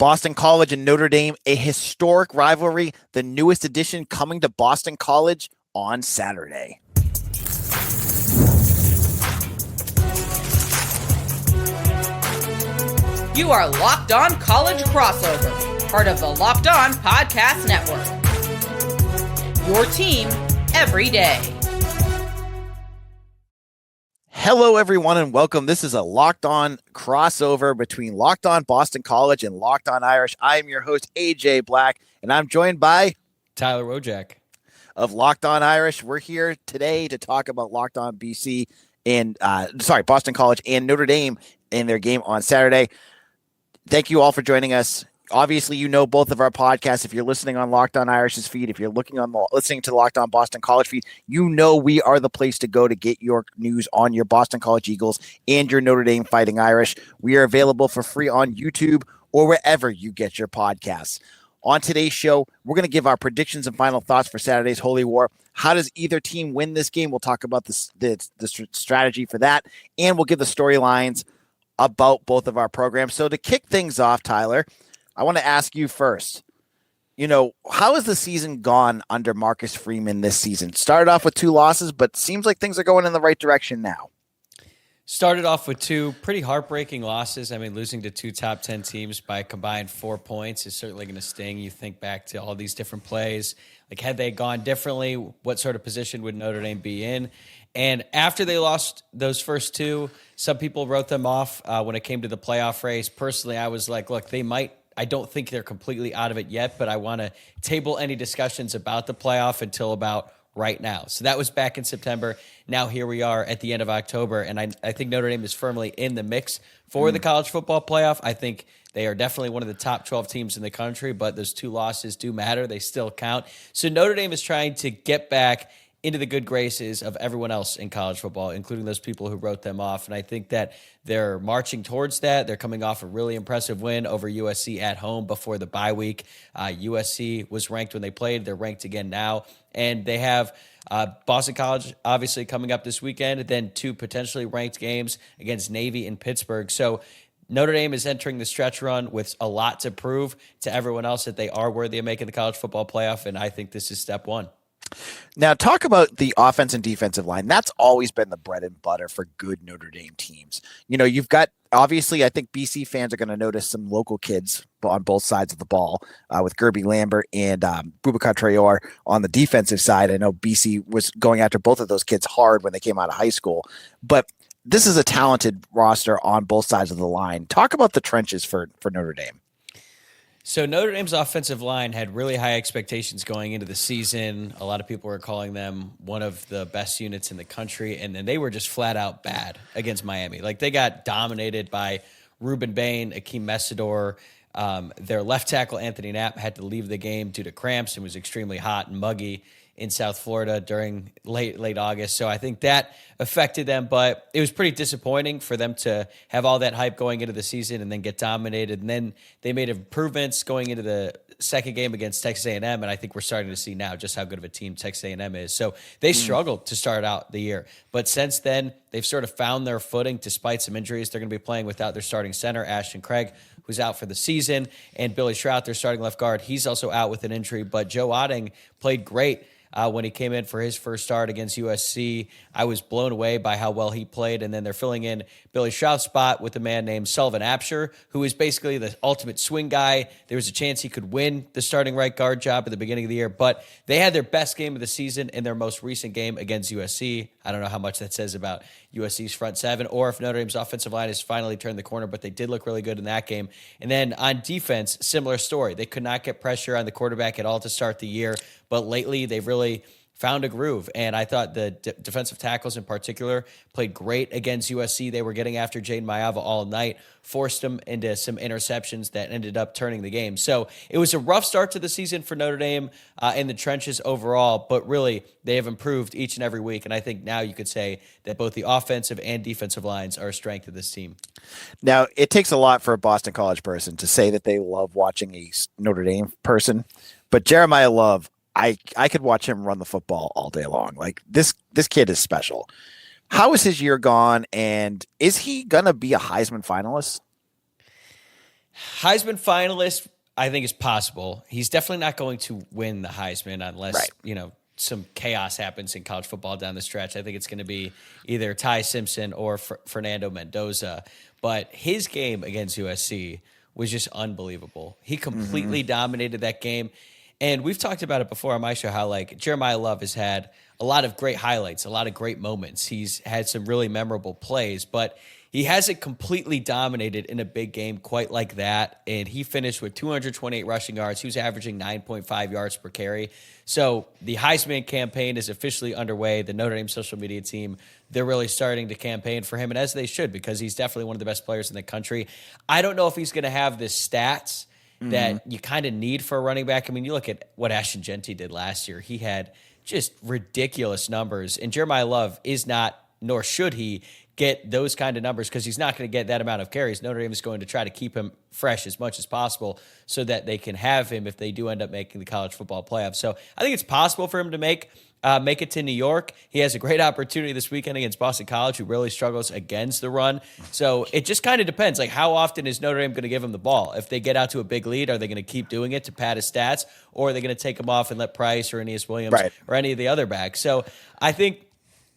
Boston College and Notre Dame, a historic rivalry, the newest edition coming to Boston College on Saturday. You are Locked On College Crossover, part of the Locked On Podcast Network. Your team every day. Hello, everyone, and welcome. This is a Locked On crossover between Locked On Boston College and Locked On Irish. I am your host, AJ Black, and I'm joined by Tyler Wojciak of Locked On Irish. We're here today to talk about Locked On BC and Boston College and Notre Dame in their game on Saturday. Thank you all for joining us. Obviously, you know both of our podcasts. If you're listening on Locked On Irish's feed, if you're listening to the Locked On Boston College feed, you know we are the place to go to get your news on your Boston College Eagles and your Notre Dame Fighting Irish. We are available for free on YouTube or wherever you get your podcasts. On today's show, we're going to give our predictions and final thoughts for Saturday's Holy War. How does either team win this game? We'll talk about the strategy for that, and we'll give the storylines about both of our programs. So to kick things off, Tyler, I want to ask you first, how has the season gone under Marcus Freeman this season? Started off with 2 losses, but seems like things are going in the right direction now. Started off with 2 pretty heartbreaking losses. I mean, losing to 2 top 10 teams by a combined 4 points is certainly going to sting. You think back to all these different plays. Like, had they gone differently, what sort of position would Notre Dame be in? And after they lost those first 2, some people wrote them off when it came to the playoff race. Personally, I was like, look, I don't think they're completely out of it yet, but I want to table any discussions about the playoff until about right now. So that was back in September. Now here we are at the end of October, and I think Notre Dame is firmly in the mix for the college football playoff. I think they are definitely one of the top 12 teams in the country, but those 2 losses do matter. They still count. So Notre Dame is trying to get back into the good graces of everyone else in college football, including those people who wrote them off. And I think that they're marching towards that. They're coming off a really impressive win over USC at home before the bye week. USC was ranked when they played. They're ranked again now. And they have Boston College obviously coming up this weekend, then 2 potentially ranked games against Navy and Pittsburgh. So Notre Dame is entering the stretch run with a lot to prove to everyone else that they are worthy of making the college football playoff. And I think this is step 1. Now, talk about the offense and defensive line. That's always been the bread and butter for good Notre Dame teams. You've got, obviously, I think BC fans are going to notice some local kids on both sides of the ball with Gerby Lambert and Boubacar Traore on the defensive side. I know BC was going after both of those kids hard when they came out of high school. But this is a talented roster on both sides of the line. Talk about the trenches for Notre Dame. So Notre Dame's offensive line had really high expectations going into the season. A lot of people were calling them one of the best units in the country, and then they were just flat out bad against Miami. Like, they got dominated by Ruben Bain, Akeem Messidor. Their left tackle, Anthony Knapp, had to leave the game due to cramps and was extremely hot and muggy in South Florida during late August. So I think that affected them, but it was pretty disappointing for them to have all that hype going into the season and then get dominated. And then they made improvements going into the second game against Texas A&M, and I think we're starting to see now just how good of a team Texas A&M is. So they struggled to start out the year, but since then they've sort of found their footing despite some injuries. They're going to be playing without their starting center, Ashton Craig, who's out for the season, and Billy Schrout, their starting left guard. He's also out with an injury, but Joe Otting played great when he came in for his first start against USC. I was blown away by how well he played. And then they're filling in Billy Schrout's spot with a man named Sullivan Absher, who is basically the ultimate swing guy. There was a chance he could win the starting right guard job at the beginning of the year, but they had their best game of the season in their most recent game against USC. I don't know how much that says about USC's front 7 or if Notre Dame's offensive line has finally turned the corner, but they did look really good in that game. And then on defense, similar story. They could not get pressure on the quarterback at all to start the year, but lately they've really found a groove. And I thought the defensive tackles in particular played great against USC. They were getting after Jaden Mayava all night, forced him into some interceptions that ended up turning the game. So it was a rough start to the season for Notre Dame in the trenches overall, but really they have improved each and every week. And I think now you could say that both the offensive and defensive lines are a strength of this team. Now, it takes a lot for a Boston College person to say that they love watching a Notre Dame person, but Jeremiah Love, I could watch him run the football all day long. Like, this kid is special. How is his year gone, and is he going to be a Heisman finalist? Heisman finalist, I think is possible. He's definitely not going to win the Heisman unless, some chaos happens in college football down the stretch. I think it's going to be either Ty Simpson or Fernando Mendoza. But his game against USC was just unbelievable. He completely dominated that game. And we've talked about it before on my show, how like Jeremiah Love has had a lot of great highlights, a lot of great moments. He's had some really memorable plays, but he hasn't completely dominated in a big game quite like that. And he finished with 228 rushing yards. He was averaging 9.5 yards per carry. So the Heisman campaign is officially underway. The Notre Dame social media team, they're really starting to campaign for him, and as they should, because he's definitely one of the best players in the country. I don't know if he's going to have the stats that you kind of need for a running back. I mean, you look at what Ashton Genty did last year. He had just ridiculous numbers, and Jeremiah Love is not, nor should he, get those kind of numbers because he's not going to get that amount of carries. Notre Dame is going to try to keep him fresh as much as possible so that they can have him if they do end up making the college football playoffs. So I think it's possible for him to make it to New York. He has a great opportunity this weekend against Boston College, who really struggles against the run. So it just kind of depends. Like, how often is Notre Dame going to give him the ball? If they get out to a big lead, are they going to keep doing it to pad his stats, or are they going to take him off and let Price or Aeneas Williams or any of the other backs? So I think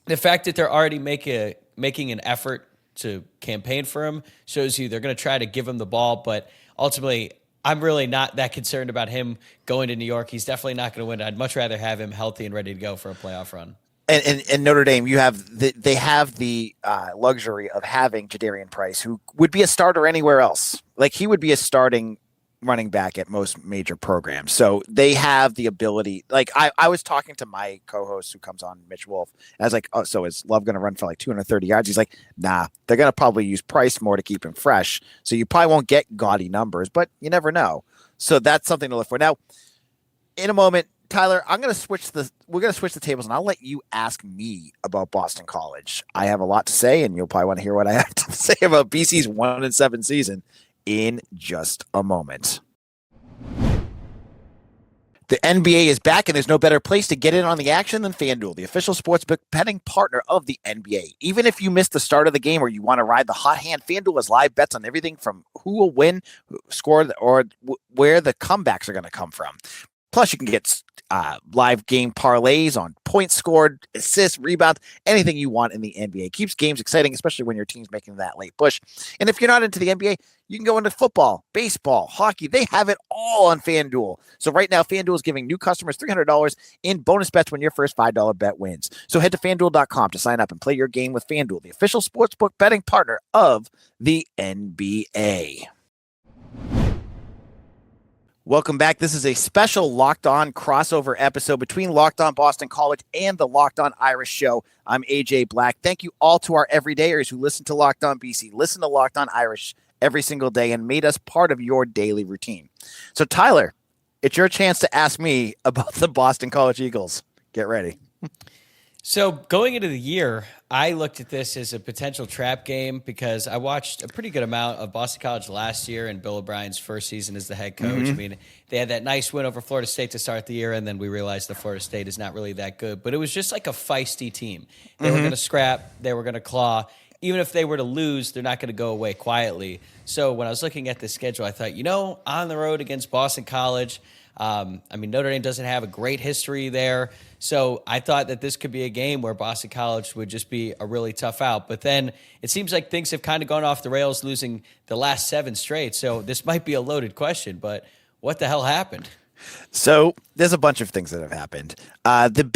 the fact that they're already making an effort to campaign for him shows you they're going to try to give him the ball, but ultimately I'm really not that concerned about him going to New York. He's definitely not going to win. I'd much rather have him healthy and ready to go for a playoff run. And Notre Dame, they have the luxury of having Jadarian Price, who would be a starter anywhere else. Like, he would be a starting running back at most major programs. So they have the ability. Like, I was talking to my co-host who comes on, Mitch Wolf, and I was like, oh, so is Love going to run for like 230 yards? He's like, nah, they're going to probably use Price more to keep him fresh. So you probably won't get gaudy numbers, but you never know. So that's something to look for. Now, in a moment, Tyler, we're going to switch the tables, and I'll let you ask me about Boston College. I have a lot to say, and you'll probably want to hear what I have to say about BC's 1-7 season in just a moment. The NBA is back, and there's no better place to get in on the action than FanDuel, the official sportsbook betting partner of the NBA. Even if you missed the start of the game or you want to ride the hot hand, FanDuel has live bets on everything from who will win, score, or where the comebacks are going to come from. Plus, you can get live game parlays on points scored, assists, rebounds, anything you want in the NBA. Keeps games exciting, especially when your team's making that late push. And if you're not into the NBA, you can go into football, baseball, hockey. They have it all on FanDuel. So right now, FanDuel is giving new customers $300 in bonus bets when your first $5 bet wins. So head to FanDuel.com to sign up and play your game with FanDuel, the official sportsbook betting partner of the NBA. Welcome back. This is a special Locked On crossover episode between Locked On Boston College and the Locked On Irish Show. I'm AJ Black. Thank you all to our everydayers who listen to Locked On BC, listen to Locked On Irish every single day, and made us part of your daily routine. So, Tyler, it's your chance to ask me about the Boston College Eagles. Get ready. So going into the year, I looked at this as a potential trap game because I watched a pretty good amount of Boston College last year and Bill O'Brien's first season as the head coach. I mean, they had that nice win over Florida State to start the year, and then we realized that Florida State is not really that good. But it was just like a feisty team. They were going to scrap. They were going to claw. Even if they were to lose, they're not going to go away quietly. So when I was looking at the schedule, I thought, on the road against Boston College, Notre Dame doesn't have a great history there. So I thought that this could be a game where Boston College would just be a really tough out. But then it seems like things have kind of gone off the rails, losing the last 7 straight. So this might be a loaded question, but what the hell happened? So there's a bunch of things that have happened. The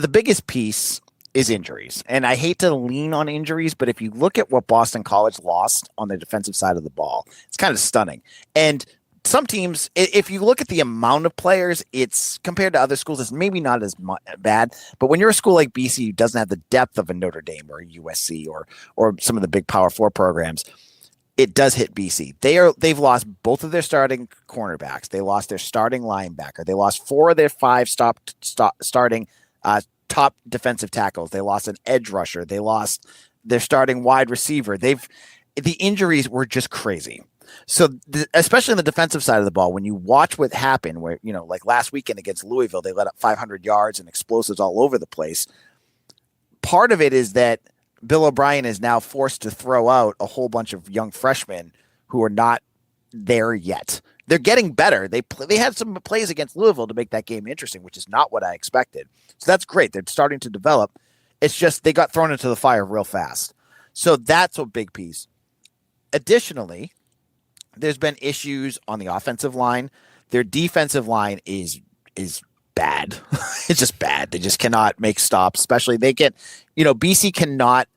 biggest piece is injuries. And I hate to lean on injuries, but if you look at what Boston College lost on the defensive side of the ball, it's kind of stunning. And some teams, if you look at the amount of players, it's compared to other schools, it's maybe not as bad. But when you're a school like BC who doesn't have the depth of a Notre Dame or a USC or some of the big Power 4 programs, it does hit BC. They've lost both of their starting cornerbacks. They lost their starting linebacker. They lost 4 of their 5 starting top defensive tackles. They lost an edge rusher. They lost their starting wide receiver. The injuries were just crazy. So especially on the defensive side of the ball, when you watch what happened, where, like last weekend against Louisville, they let up 500 yards and explosives all over the place. Part of it is that Bill O'Brien is now forced to throw out a whole bunch of young freshmen who are not there yet. They're getting better. They had some plays against Louisville to make that game interesting, which is not what I expected. So that's great. They're starting to develop. It's just they got thrown into the fire real fast. So that's a big piece. Additionally, there's been issues on the offensive line. Their defensive line is bad. It's just bad. They just cannot make stops, especially BC cannot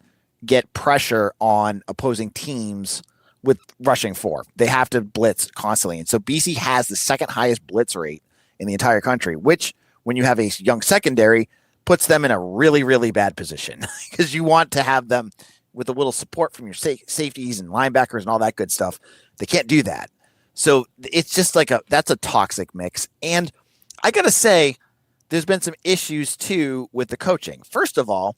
get pressure on opposing teams with rushing four. They have to blitz constantly. And so BC has the second highest blitz rate in the entire country, which when you have a young secondary puts them in a really, really bad position because you want to have them with a little support from your safeties and linebackers and all that good stuff. They can't do that. So it's just that's a toxic mix. And I got to say, there's been some issues too with the coaching. First of all,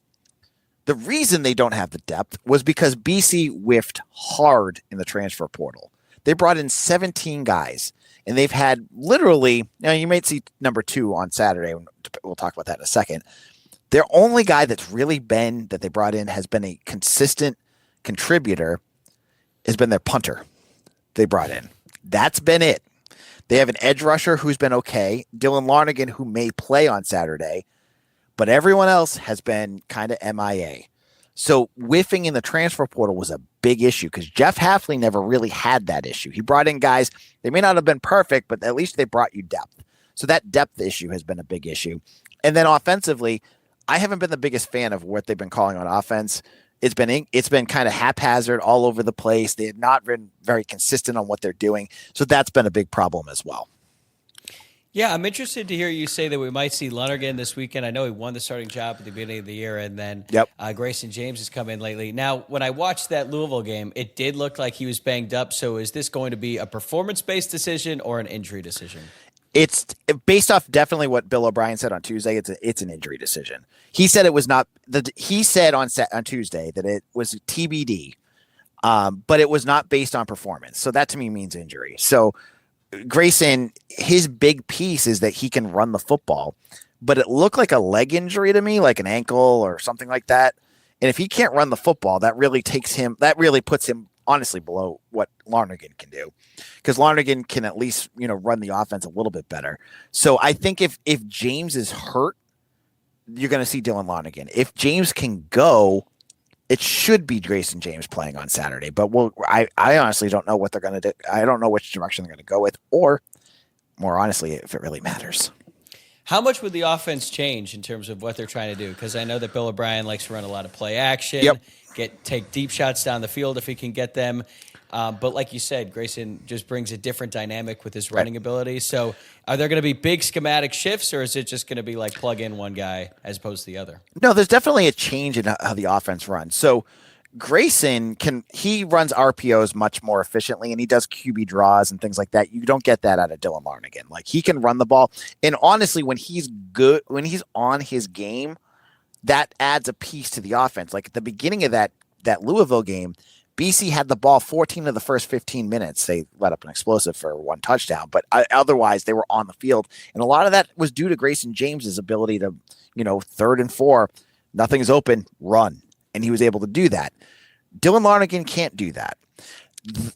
the reason they don't have the depth was because BC whiffed hard in the transfer portal. They brought in 17 guys, and they've had literally, you might see number 2 on Saturday. We'll talk about that in a second. Their only guy that they brought in has been a consistent contributor, has been their punter they brought in. That's been it. They have an edge rusher who's been okay, Dylan Larnigan, who may play on Saturday, but everyone else has been kind of MIA. So whiffing in the transfer portal was a big issue because Jeff Hafley never really had that issue. He brought in guys, they may not have been perfect, but at least they brought you depth. So that depth issue has been a big issue. And then offensively, I haven't been the biggest fan of what they've been calling on offense. It's been kind of haphazard all over the place. They have not been very consistent on what they're doing. So that's been a big problem as well. Yeah, I'm interested to hear you say that we might see Lonergan this weekend. I know he won the starting job at the beginning of the year, and then Grayson James has come in lately. Now, when I watched that Louisville game, it did look like he was banged up. So is this going to be a performance-based decision or an injury decision? It's based off definitely what Bill O'Brien said on Tuesday. It's an injury decision. He said it was not. He said on Tuesday that it was TBD, but it was not based on performance. So that to me means injury. So Grayson, his big piece is that he can run the football, but it looked like a leg injury to me, like an ankle or something like that. And if he can't run the football, that really puts him honestly below what Larnigan can do, because Larnigan can at least, run the offense a little bit better. So I think if James is hurt, you're going to see Dylan Larnigan. If James can go, it should be Grayson James playing on Saturday, but I honestly don't know what they're going to do. I don't know which direction they're going to go with, or more honestly, if it really matters. How much would the offense change in terms of what they're trying to do? Because I know that Bill O'Brien likes to run a lot of play action, take deep shots down the field if he can get them. But like you said, Grayson just brings a different dynamic with his running ability. So are there going to be big schematic shifts, or is it just going to be like plug in one guy as opposed to the other? No, there's definitely a change in how the offense runs. So Grayson he runs RPOs much more efficiently, and he does QB draws and things like that. You don't get that out of Dylan Larnigan. Like, he can run the ball. And honestly, when he's on his game, that adds a piece to the offense. Like at the beginning of that Louisville game, BC had the ball 14 of the first 15 minutes. They let up an explosive for one touchdown, but otherwise they were on the field. And a lot of that was due to Grayson James's ability to, 3rd and 4, nothing's open, run. And he was able to do that. Dylan Larnigan can't do that.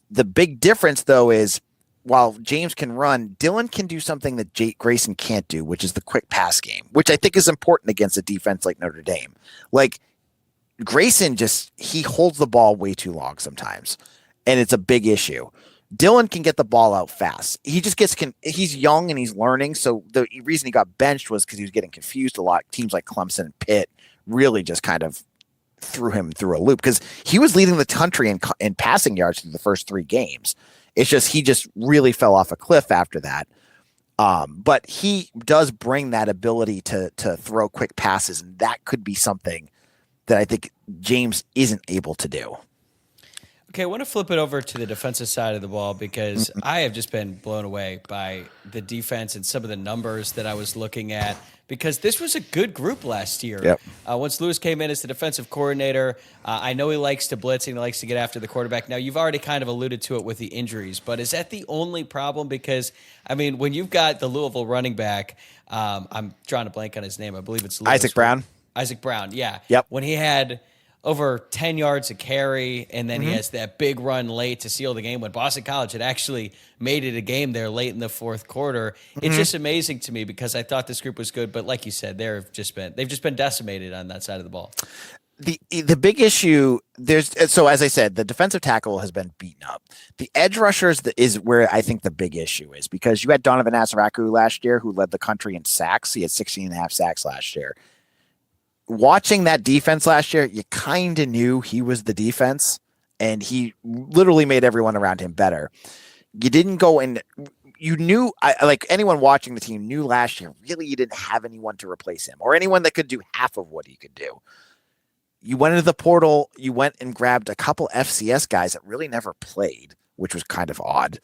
The big difference, though, is while James can run, Dylan can do something that Grayson can't do, which is the quick pass game, which I think is important against a defense like Notre Dame. Like, Grayson he holds the ball way too long sometimes, and it's a big issue. Dylan can get the ball out fast. He just he's young and he's learning. So the reason he got benched was because he was getting confused a lot. Teams like Clemson and Pitt really just kind of threw him through a loop because he was leading the country in passing yards through the first 3 games. It's just, he just really fell off a cliff after that. But he does bring that ability to throw quick passes, and that could be something that I think James isn't able to do. Okay, I want to flip it over to the defensive side of the ball because I have just been blown away by the defense and some of the numbers that I was looking at, because this was a good group last year. Yep. Once Lewis came in as the defensive coordinator, I know he likes to blitz and he likes to get after the quarterback. Now, you've already kind of alluded to it with the injuries, but is that the only problem? Because, I mean, when you've got the Louisville running back, I'm drawing a blank on his name. I believe it's Lewis. Isaac Brown. Isaac Brown, yeah. Yep. When he had over 10 yards a carry, and then he has that big run late to seal the game when Boston College had actually made it a game there late in the fourth quarter. It's just amazing to me because I thought this group was good, but like you said, they've just been decimated on that side of the ball. The big issue so as I said, the defensive tackle has been beaten up. The edge rushers is where I think the big issue is, because you had Donovan Asaraku last year who led the country in sacks. He had 16.5 sacks last year. Watching that defense last year, you kind of knew he was the defense, and he literally made everyone around him better. You didn't go and you knew, like anyone watching the team knew last year, really you didn't have anyone to replace him or anyone that could do half of what he could do. You went into the portal, you went and grabbed a couple FCS guys that really never played, which was kind of odd.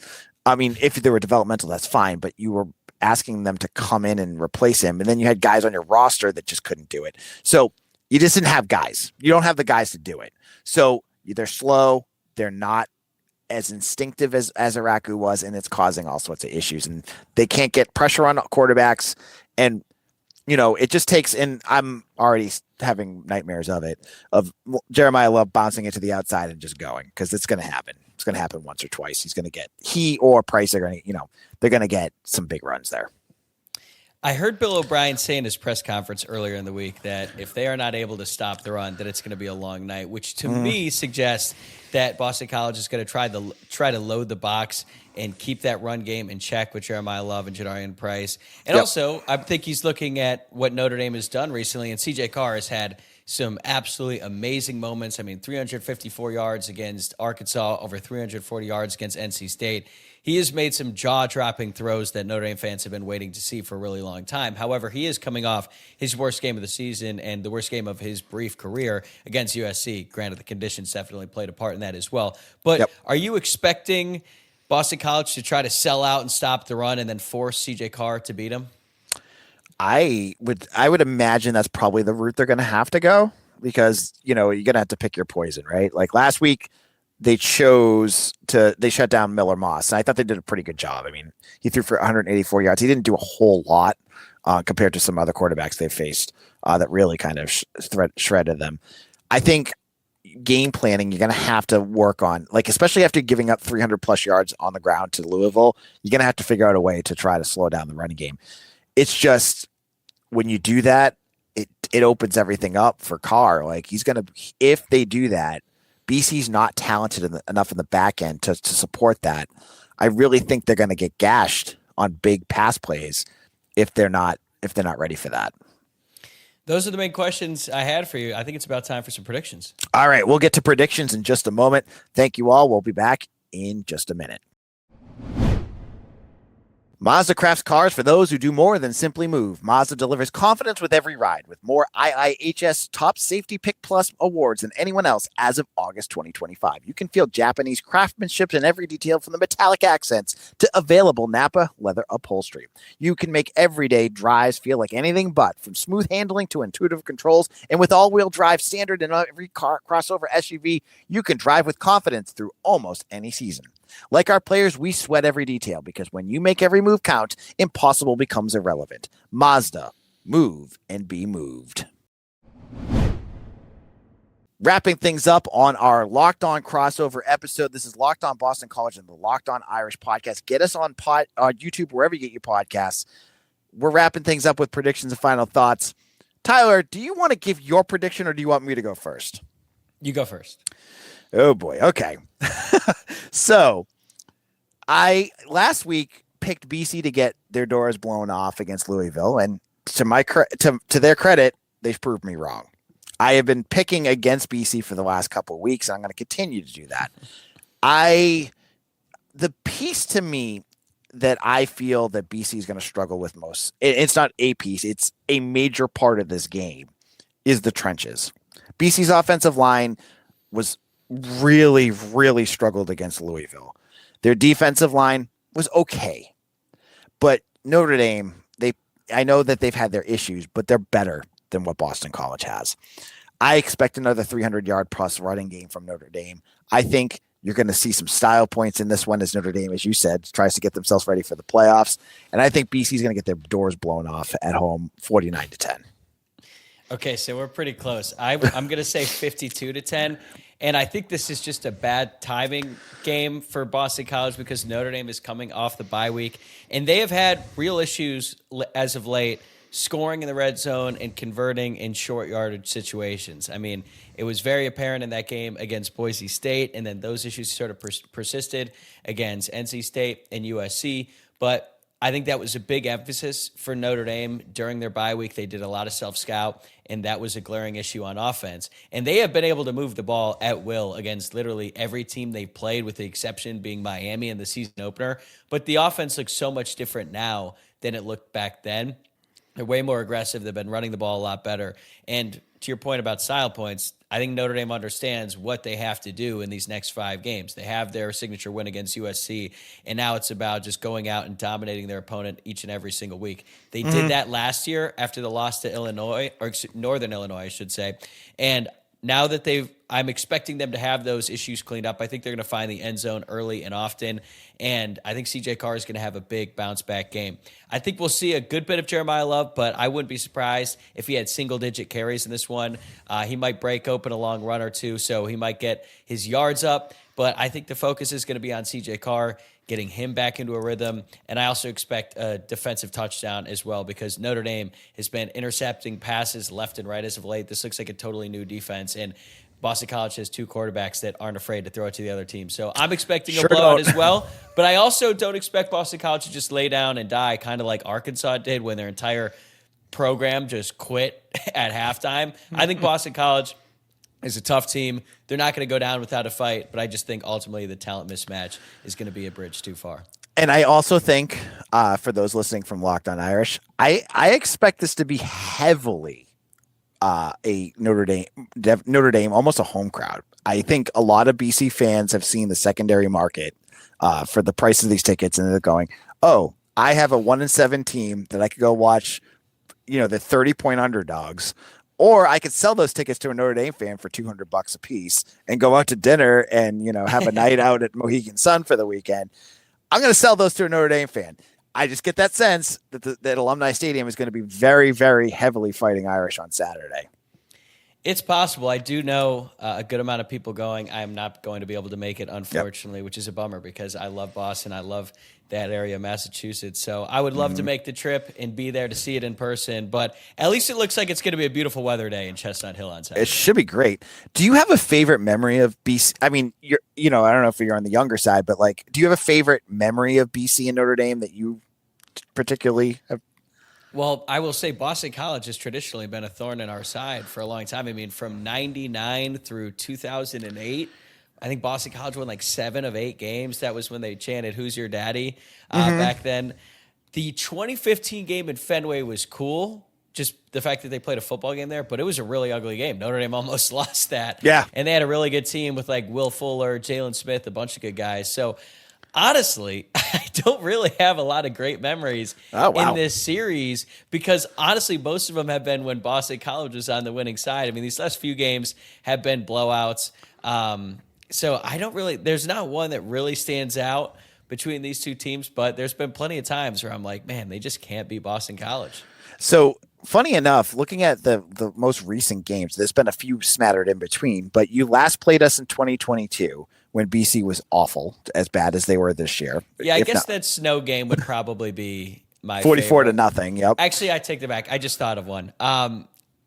I mean, if they were developmental, that's fine, but you were asking them to come in and replace him. And then you had guys on your roster that just couldn't do it. So you just didn't have guys. You don't have the guys to do it. So they're slow. They're not as instinctive as Araku was, and it's causing all sorts of issues. And they can't get pressure on quarterbacks. And, it just takes, and I'm already having nightmares of it, of Jeremiah Love bouncing it to the outside and just going, because it's going to happen. It's going to happen once or twice. He or Price are going to, they're going to get some big runs there. I heard Bill O'Brien say in his press conference earlier in the week that if they are not able to stop the run, that it's going to be a long night, which to me suggests that Boston College is going to try to load the box and keep that run game in check with Jeremiah Love and Jadarian Price. And also, I think he's looking at what Notre Dame has done recently, and C.J. Carr has had some absolutely amazing moments. I mean, 354 yards against Arkansas, over 340 yards against NC State. He has made some jaw-dropping throws that Notre Dame fans have been waiting to see for a really long time. However, he is coming off his worst game of the season and the worst game of his brief career against USC. Granted, the conditions definitely played a part in that as well. But Are you expecting Boston College to try to sell out and stop the run and then force C.J. Carr to beat him? I would imagine that's probably the route they're going to have to go, because, you're going to have to pick your poison, right? Like last week, they shut down Miller Moss, and I thought they did a pretty good job. I mean, he threw for 184 yards. He didn't do a whole lot compared to some other quarterbacks they faced that really kind of shredded them. I think game planning, you're going to have to work on, like, especially after giving up 300 plus yards on the ground to Louisville, you're going to have to figure out a way to try to slow down the running game. It's just, when you do that, it opens everything up for Carr. Like, if they do that, BC's not talented enough in the back end to support that. I really think they're going to get gashed on big pass plays if they're not ready for that. Those are the main questions I had for you. I think it's about time for some predictions. All right, we'll get to predictions in just a moment. Thank you all. We'll be back in just a minute. Mazda crafts cars for those who do more than simply move. Mazda delivers confidence with every ride, with more IIHS Top Safety Pick Plus awards than anyone else as of August 2025. You can feel Japanese craftsmanship in every detail, from the metallic accents to available Napa leather upholstery. You can make everyday drives feel like anything but, from smooth handling to intuitive controls. And with all-wheel drive standard in every car crossover SUV, you can drive with confidence through almost any season. Like our players, we sweat every detail, because when you make every move count, impossible becomes irrelevant. Mazda, move and be moved. Wrapping things up on our Locked On crossover episode. This is Locked On Boston College and the Locked On Irish podcast. Get us on YouTube, wherever you get your podcasts. We're wrapping things up with predictions and final thoughts. Tyler, do you want to give your prediction, or do you want me to go first? You go first. Oh boy. Okay. So I last week picked BC to get their doors blown off against Louisville, and to their credit, they've proved me wrong. I have been picking against BC for the last couple of weeks, and I'm going to continue to do that. The piece to me that I feel that BC is going to struggle with most, it's not a piece, it's a major part of this game, is the trenches. BC's offensive line was really, really struggled against Louisville. Their defensive line was okay, but Notre Dame, I know that they've had their issues, but they're better than what Boston College has. I expect another 300-yard plus running game from Notre Dame. I think you're going to see some style points in this one, as Notre Dame, as you said, tries to get themselves ready for the playoffs. And I think BC is going to get their doors blown off at home, 49-10. Okay, so we're pretty close. I'm going to say 52-10. And I think this is just a bad timing game for Boston College because Notre Dame is coming off the bye week. And they have had real issues as of late scoring in the red zone and converting in short yardage situations. I mean, it was very apparent in that game against Boise State, and then those issues sort of persisted against NC State and USC. But I think that was a big emphasis for Notre Dame during their bye week. They did a lot of self-scout, and that was a glaring issue on offense. And they have been able to move the ball at will against literally every team they've played, with the exception being Miami in the season opener. But the offense looks so much different now than it looked back then. They're way more aggressive. They've been running the ball a lot better. And to your point about style points, I think Notre Dame understands what they have to do in these next 5 games. They have their signature win against USC, and now it's about just going out and dominating their opponent each and every single week. They did that last year after the loss to Illinois, or Northern Illinois, I should say. And now that I'm expecting them to have those issues cleaned up. I think they're going to find the end zone early and often, and I think CJ Carr is going to have a big bounce-back game. I think we'll see a good bit of Jeremiah Love, but I wouldn't be surprised if he had single-digit carries in this one. He might break open a long run or two, so he might get his yards up, but I think the focus is going to be on CJ Carr, getting him back into a rhythm. And I also expect a defensive touchdown as well, because Notre Dame has been intercepting passes left and right as of late. This looks like a totally new defense, and Boston College has 2 quarterbacks that aren't afraid to throw it to the other team. So I'm expecting a blowout as well, but I also don't expect Boston College to just lay down and die, kind of like Arkansas did when their entire program just quit at halftime. I think Boston College is a tough team. They're not going to go down without a fight, but I just think ultimately the talent mismatch is going to be a bridge too far. And I also think, for those listening from Locked On Irish, I expect this to be heavily a Notre Dame, almost a home crowd. I think a lot of BC fans have seen the secondary market for the price of these tickets, and they're going, "Oh, I have a 1-7 team that I could go watch, the 30-point underdogs." Or I could sell those tickets to a Notre Dame fan for $200 a piece and go out to dinner and, have a night out at Mohegan Sun for the weekend. I'm going to sell those to a Notre Dame fan. I just get that sense that that Alumni Stadium is going to be very, very heavily fighting Irish on Saturday. It's possible. I do know a good amount of people going. I'm not going to be able to make it, unfortunately, which is a bummer because I love Boston. I love that area of Massachusetts. So I would love to make the trip and be there to see it in person. But at least it looks like it's going to be a beautiful weather day in Chestnut Hill on Saturday. It should be great. Do you have a favorite memory of BC? I mean, I don't know if you're on the younger side, but do you have a favorite memory of BC and Notre Dame that you particularly have? Well, I will say Boston College has traditionally been a thorn in our side for a long time. I mean, from 99 through 2008, I think Boston College won 7 of 8 games. That was when they chanted, "Who's your daddy?" Back then. The 2015 game in Fenway was cool, just the fact that they played a football game there, but it was a really ugly game. Notre Dame almost lost that. Yeah. And they had a really good team with Will Fuller, Jalen Smith, a bunch of good guys. So honestly, I don't really have a lot of great memories in this series because honestly, most of them have been when Boston College was on the winning side. I mean, these last few games have been blowouts. So I don't really, there's not one that really stands out between these two teams, but there's been plenty of times where I'm like, man, they just can't beat Boston College. So funny enough, looking at the most recent games, there's been a few smattered in between, but you last played us in 2022 when BC was awful, as bad as they were this year. Yeah, I guess that snow game would probably be my 44 favorite. to nothing. Yep. Actually, I take that back. I just thought of one.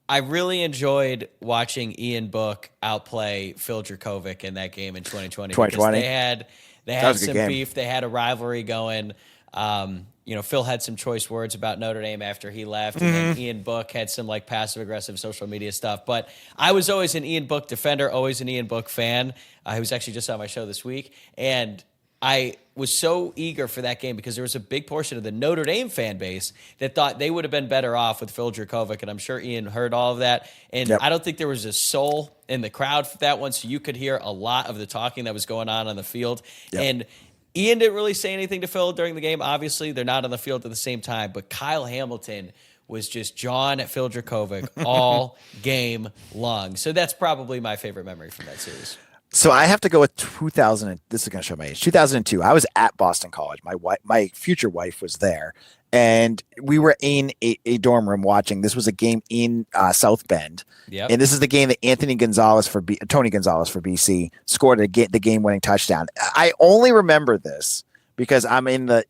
I really enjoyed watching Ian Book outplay Phil Dracovic in that game in 2020. 2020. They had some beef. They had a rivalry going. Phil had some choice words about Notre Dame after he left, and then Ian Book had some passive-aggressive social media stuff. But I was always an Ian Book defender, always an Ian Book fan. He was actually just on my show this week, and I was so eager for that game because there was a big portion of the Notre Dame fan base that thought they would have been better off with Phil Dracovic, and I'm sure Ian heard all of that. And I don't think there was a soul in the crowd for that one, so you could hear a lot of the talking that was going on the field. Yep. And Ian didn't really say anything to Phil during the game. Obviously, they're not on the field at the same time, but Kyle Hamilton was just jawing at Phil Dracovic all game long. So that's probably my favorite memory from that series. So I have to go with 2000. This is going to show my age. 2002. I was at Boston College. My future wife was there, and we were in a dorm room watching. This was a game in South Bend, and this is the game that Tony Gonzalez for BC scored the game-winning touchdown. I only remember this because I'm in the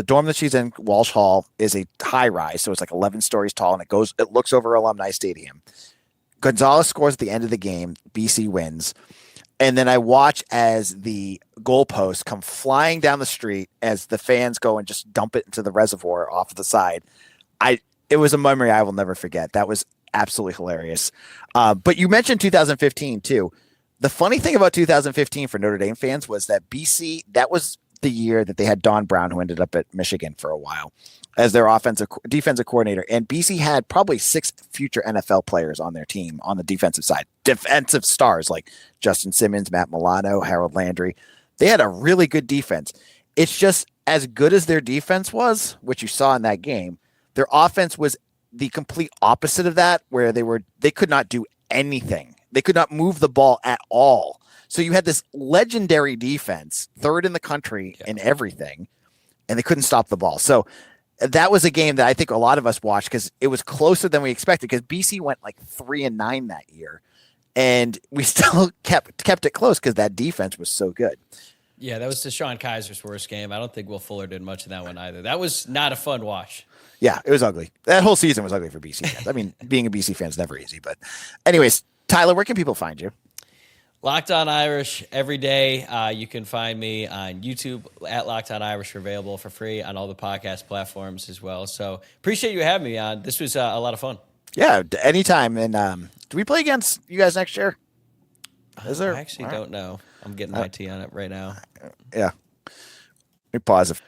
dorm that she's in. Walsh Hall is a high rise, so it's like 11 stories tall, and it looks over Alumni Stadium. Gonzalez scores at the end of the game. BC wins. And then I watch as the goalposts come flying down the street as the fans go and just dump it into the reservoir off the side. It was a memory I will never forget. That was absolutely hilarious. But you mentioned 2015 too. The funny thing about 2015 for Notre Dame fans was that BC, that was the year that they had Don Brown, who ended up at Michigan for a while, as their defensive coordinator. And BC had probably 6 future NFL players on their team on the defensive side. Defensive stars like Justin Simmons, Matt Milano, Harold Landry. They had a really good defense. It's just as good as their defense was, which you saw in that game, their offense was the complete opposite of that, where they could not do anything. They could not move the ball at all. So you had this legendary defense, third in the country in everything, and they couldn't stop the ball. So that was a game that I think a lot of us watched because it was closer than we expected, because BC went like 3-9 that year, and we still kept it close because that defense was so good. Yeah, that was Deshaun Kaiser's worst game. I don't think Will Fuller did much in that one either. That was not a fun watch. Yeah, it was ugly. That whole season was ugly for BC fans. I mean, being a BC fan is never easy. But anyways, Tyler, where can people find you? Locked On Irish every day. You can find me on YouTube at Locked On Irish, available for free on all the podcast platforms as well. So appreciate you having me on. This was a lot of fun. Yeah, anytime. And do we play against you guys next year? Is there? I actually don't know. I'm getting my tea on it right now. Yeah. Let me pause it.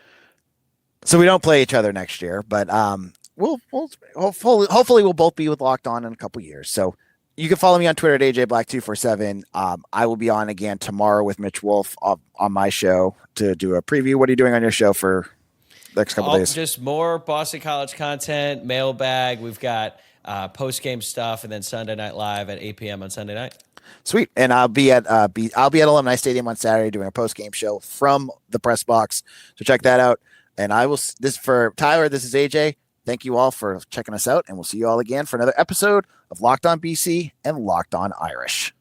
So we don't play each other next year, but we'll hopefully we'll both be with Locked On in a couple years. So you can follow me on Twitter at AJBlack247. I will be on again tomorrow with Mitch Wolf on my show to do a preview. What are you doing on your show for the next couple days? Just more Boston College content, mailbag. We've got post-game stuff, and then Sunday Night Live at 8 p.m. on Sunday night. Sweet. And I'll be at Alumni Stadium on Saturday doing a post-game show from the press box. So check that out. And this for Tyler, this is AJ. Thank you all for checking us out, and we'll see you all again for another episode of Locked On BC and Locked On Irish.